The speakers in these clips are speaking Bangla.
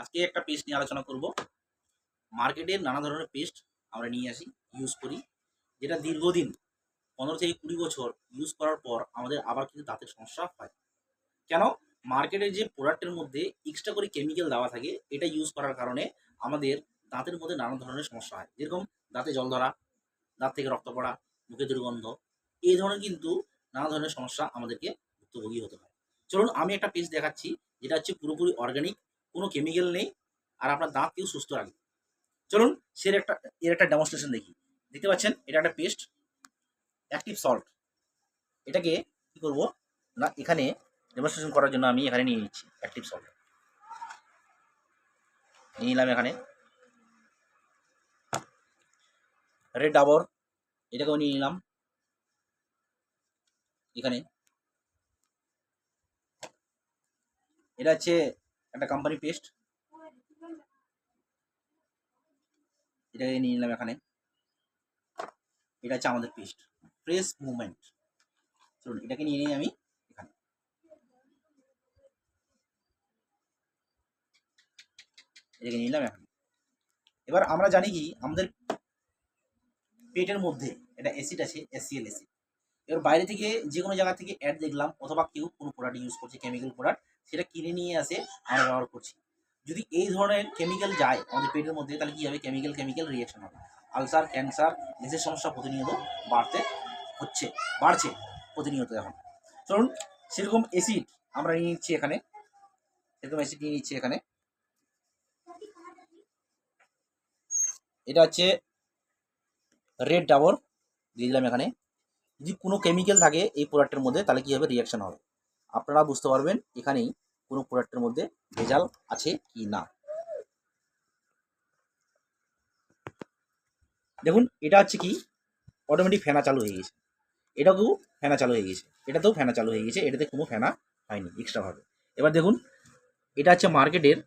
আজকে একটা পেস্ট নিয়ে আলোচনা করব। মার্কেটের নানা ধরনের পেস্ট আমরা নিয়ে আসি, ইউজ করি, যেটা দীর্ঘদিন 15 থেকে 20 বছর ইউজ করার পর আমাদের আবার কিন্তু দাঁতের সমস্যা হয়। কেন? মার্কেটের যে প্রোডাক্টের মধ্যে এক্সট্রা করে কেমিক্যাল দেওয়া থাকে, এটা ইউজ করার কারণে আমাদের দাঁতের মধ্যে নানা ধরনের সমস্যা হয়। যেরকম দাঁতে জল ধরা, দাঁত থেকে রক্ত পড়া, মুখে দুর্গন্ধ, এই ধরনের কিন্তু নানা ধরনের সমস্যা আমাদেরকে ভুক্তভোগী হতে হয়। চলুন আমি একটা পেস্ট দেখাচ্ছি, যেটা হচ্ছে পুরোপুরি অর্গানিক, কোনো কেমিক্যাল নেই, আর আপনার দাঁতকেও সুস্থ রাখবে। চলুন এর একটা ডেমনস্ট্রেশন দেখি। দেখতে পাচ্ছেন এটা একটা পেস্ট, অ্যাক্টিভ সল্ট। এটাকে কি করব না, এখানে ডেমনস্ট্রেশন করার জন্য আমি এখানে নিয়ে নিচ্ছি অ্যাক্টিভ সল্ট, নিয়ে নিলাম। এখানে রেড ডাবর, এটাকেও নিয়ে নিলাম। এখানে এটা হচ্ছে একটা কোম্পানি পেস্ট, এটাকে নিয়ে নিলাম। এখানে এটা হচ্ছে আমাদের পেস্ট, ফ্রেশ মুভমেন্ট। চলুন এটাকে নিয়ে নিই আমি এখানে। এটাকে নিয়ে নিলাম এখানে। এবার আমরা জানি কি আমাদের পেটের মধ্যে এটা অ্যাসিড আছে, এসিএল অ্যাসিড। এবার বাইরে থেকে যে কোনো জায়গা থেকে অ্যাড দেখলাম, অথবা কেউ কোনো প্রোডাক্ট ইউজ করছে, কেমিক্যাল প্রোডাক্ট, সেটা কিনে নিয়ে আসে, আমরা ব্যবহার করছি। যদি এই ধরনের কেমিক্যাল যায় আমাদের পেটের মধ্যে, তাহলে কী হবে? কেমিক্যাল রিয়াকশন হবে। আলসার, ক্যান্সার, গ্যাসের সমস্যা প্রতিনিয়ত বাড়ছে প্রতিনিয়ত এখন। চলুন সেরকম অ্যাসিড আমরা নিয়ে নিচ্ছি এখানে, এটা হচ্ছে রেড ডাবর, দিয়ে দিলাম এখানে। যদি কোনো কেমিক্যাল থাকে এই প্রোডাক্টের মধ্যে, তাহলে কী হবে? রিয়াকশন হবে। আপনারা বুঝতে পারবেন এখানেই কোনো প্রোডাক্টের মধ্যে ভেজাল আছে কি না। দেখুন এটা হচ্ছে কি, অটোমেটিক ফেনা চালু হয়ে গেছে, এটাতেও ফেনা চালু হয়ে গেছে, এটাতে কোনো ফেনা হয়নি এক্সট্রাভাবে। এবার দেখুন এটা হচ্ছে মার্কেটের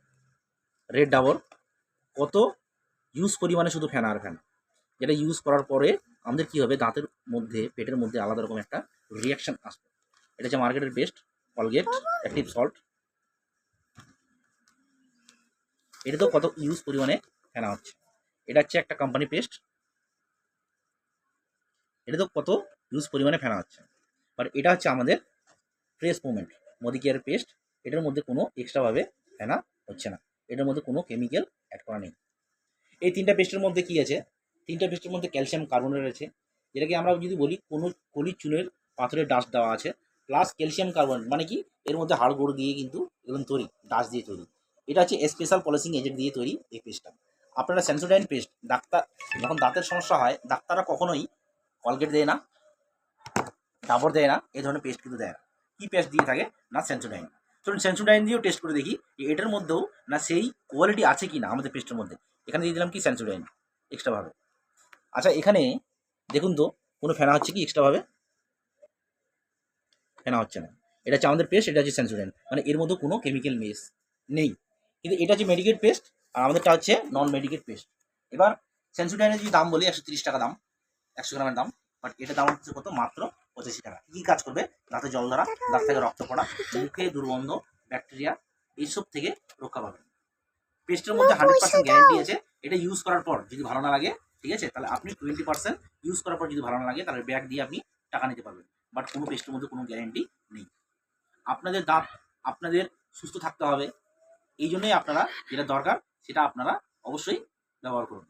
রেড ডাবর, কত ইউজ পরিমাণে শুধু ফেনা আর ফেনা। যেটা ইউজ করার পরে আমাদের কী হবে? দাঁতের মধ্যে, পেটের মধ্যে আলাদা রকম একটা রিয়াকশান আসবে। এটা হচ্ছে মার্কেটের বেস্ট কলগেট অ্যাক্টিভ সল্ট। এটাতেও কত ইউজ পরিমাণে ফেনা হচ্ছে। এটা হচ্ছে একটা কোম্পানি পেস্ট, এটাতেও কত ইউজ পরিমাণে ফেনা হচ্ছে। বাট এটা হচ্ছে আমাদের fresh movement Modicare paste. এটার মধ্যে কোনো এক্সট্রাভাবে ফেনা হচ্ছে না, এটার মধ্যে কোনো কেমিক্যাল অ্যাড করা নেই। এই তিনটা পেস্টের মধ্যে কি আছে? তিনটা পেস্টের মধ্যে ক্যালসিয়াম কার্বনেট আছে, যেটাকে আমরা যদি বলি কোনো কলির চুলের পাথরের ডাস্ট দেওয়া আছে, প্লাস ক্যালসিয়াম কার্বনেট, মানে কি এর মধ্যে হাড় গোড় দিয়ে কিন্তু এরকম তৈরি, ডাস্ট দিয়ে তৈরি। এটা হচ্ছে স্পেশাল পলিশিং এজেন্ট দিয়ে তৈরি এই পেস্টটা। আপনারা সেন্সোডাইন পেস্ট, ডাক্তার যখন দাঁতের সমস্যা হয়, ডাক্তাররা কখনোই কলগেট দেয় না, ডাবর দেয় না, এই ধরনের পেস্ট কিন্তু দেয় না। কী পেস্ট দিয়ে থাকে? না সেন্সোডাইন। চলুন সেন্সোডাইন দিয়েও টেস্ট করে দেখি এটার মধ্যেও না সেই কোয়ালিটি আছে কি না আমাদের পেস্টের মধ্যে। এখানে দিয়ে দিলাম কি সেন্সোডাইন এক্সট্রাভাবে। আচ্ছা এখানে দেখুন তো কোনো ফেনা হচ্ছে কি? এক্সট্রাভাবে ফেনা হচ্ছে না। এটা হচ্ছে আমাদের পেস্ট, এটা হচ্ছে সেন্সোডাইন, মানে এর মধ্যে কোনো কেমিক্যাল মিক্স নেই। কিন্তু এটা হচ্ছে মেডিকেট পেস্ট, আর আমাদেরটা হচ্ছে নন মেডিকেট পেস্ট। এবার সেন্সোডাইনের যদি দাম বলি 130 টাকা দাম, 100 গ্রামের দাম। বাট এটার দাম হচ্ছে কত? মাত্র 85 টাকা। কী কাজ করবে? দাঁতে জল ধরা, দাঁত থেকে রক্ত পড়া, মুখে দুর্গন্ধ, ব্যাকটেরিয়া, এইসব থেকে রক্ষা পাবে। পেস্টের মধ্যে 100% গ্যারান্টি আছে। এটা ইউজ করার পর যদি ভালো না লাগে, ঠিক আছে, তাহলে আপনি 20% ইউজ করার পর যদি ভালো না লাগে, তাহলে ব্যাগ দিয়ে আপনি টাকা নিতে পারবেন। বাট কোনো পেস্টের মধ্যে কোনো গ্যারান্টি নেই। আপনাদের দাঁত আপনাদের সুস্থ থাকতে হবে, এই জন্যই আপনারা যেটা দরকার সেটা আপনারা অবশ্যই ব্যবহার করুন।